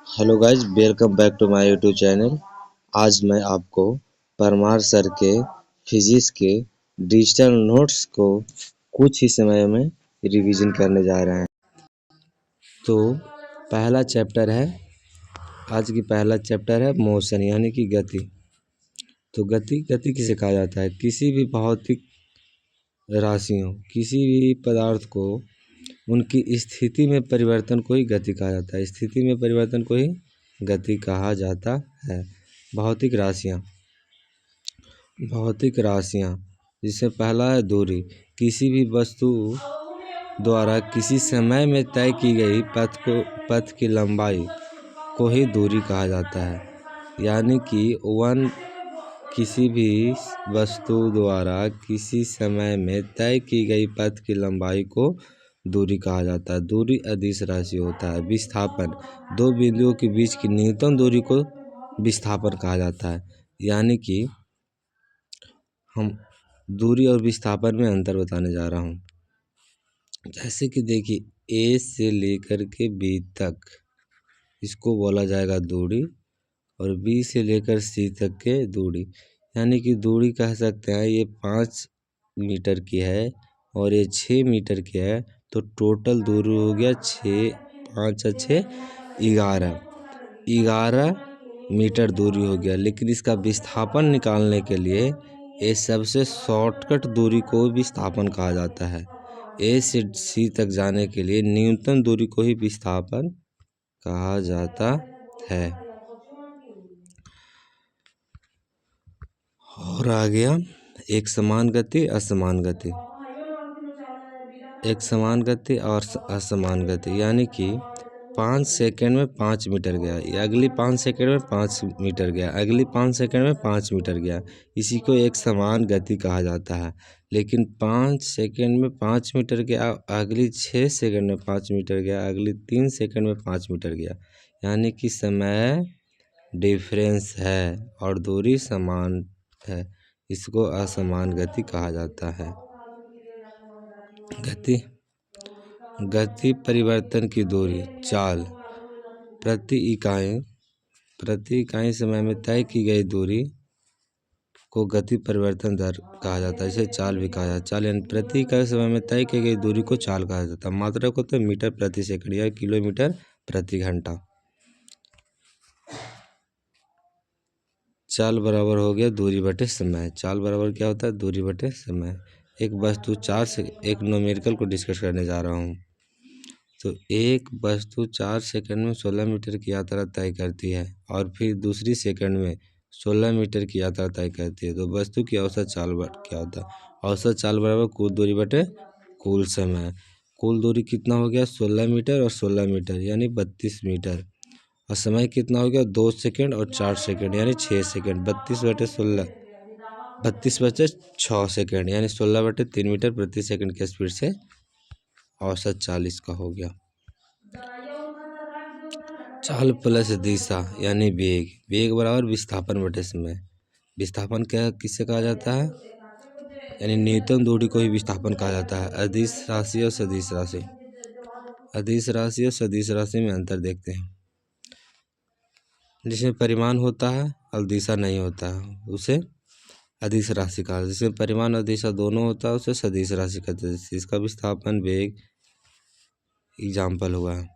Hello guys, welcome back to my YouTube channel. आज मैं आपको परमार सर के फिजिक्स के डिजिटल नोट्स को कुछ ही समय में रिवीजन करने जा रहे हैं। तो पहला चैप्टर है, आज की पहला चैप्टर है मोशन यानी कि गति। तो गति किसे कहा जाता है? किसी भी भौतिक राशियों, किसी भी पदार्थ को उनकी स्थिति में परिवर्तन को ही गति कहा जाता है। स्थिति में परिवर्तन को ही गति कहा जाता है। भौतिक राशियाँ जिससे पहला है दूरी। किसी भी वस्तु द्वारा किसी समय में तय की गई पथ की लंबाई को ही दूरी कहा जाता है। यानी कि किसी भी वस्तु द्वारा किसी समय में तय की गई पथ की लंबाई को दूरी कहा जाता है। दूरी अदिश राशि होता है। विस्थापन, दो बिंदुओं के बीच की न्यूनतम दूरी को विस्थापन कहा जाता है। यानी कि हम दूरी और विस्थापन में अंतर बताने जा रहा हूँ। जैसे कि देखिए, ए से लेकर के बी तक इसको बोला जाएगा दूरी, और बी से लेकर सी तक के दूरी। यानी कि दूरी कह सकते हैं ये 5 मीटर की है और ये 6 मीटर की है। तो टोटल दूरी हो गया 6, 5 और 6 11 मीटर दूरी हो गया। लेकिन इसका विस्थापन निकालने के लिए ये सबसे शॉर्टकट दूरी को विस्थापन कहा जाता है। ए से सी तक जाने के लिए न्यूनतम दूरी को ही विस्थापन कहा जाता है। और आ गया एक समान गति, असमान गति। एक समान गति और असमान गति, यानी कि 5 सेकंड में 5 मीटर गया, या अगली 5 सेकंड में 5 मीटर गया, अगली 5 सेकंड में 5 मीटर गया। इसी को एक समान गति कहा जाता है। लेकिन 5 सेकंड में 5 मीटर गया, अगली 6 सेकंड में 5 मीटर गया, अगली 3 सेकंड में 5 मीटर गया। यानी कि समय डिफरेंस है और दूरी समान है। इसको असमान गति कहा जाता है। गति परिवर्तन की दूरी, चाल, प्रति इकाई समय में तय की गई दूरी को गति परिवर्तन दर कहा जाता है। इसे चाल भी कहा जाता है। चाल यानी प्रति इकाई समय में तय की गई दूरी को चाल कहा जाता है। मात्रा को तो मीटर प्रति सेकंड या किलोमीटर प्रति घंटा। चाल बराबर हो गया दूरी बटे समय। चाल बराबर क्या होता है? दूरी बटे समय। एक वस्तु एक न्यूमेरिकल को डिस्कस करने जा रहा हूँ। तो एक वस्तु 4 सेकंड में 16 मीटर की यात्रा तय करती है और फिर दूसरी सेकंड में 16 मीटर की यात्रा तय करती है। तो वस्तु की औसत चाल क्या होता है? औसत चाल बराबर कुल दूरी बटे कुल समय। कुल दूरी कितना हो गया? 16 मीटर और 16 मीटर यानी 32 मीटर। और समय कितना हो गया? 2 सेकंड और 4 सेकंड यानी 6 सेकंड। 32 बटे 6 सेकंड यानी 16 बटे 3 मीटर प्रति सेकंड के स्पीड से औसत 40 का हो गया। चाल प्लस दिशा यानी वेग बराबर विस्थापन बटे समय। विस्थापन किससे कहा जाता है? यानी न्यूनतम दूरी को ही विस्थापन कहा जाता है। अदिश राशि और सदिश राशि। अदिश राशि और सदिश राशि में अंतर देखते हैं। जिसमें परिमाण होता है और दिशा नहीं होता है उसे अदिश राशि कहा। जिसमें परिमाण और दिशा दोनों होता है उसे सदिश राशि कहते हैं। इसका विस्थापन वेग एग्जाम्पल हुआ है।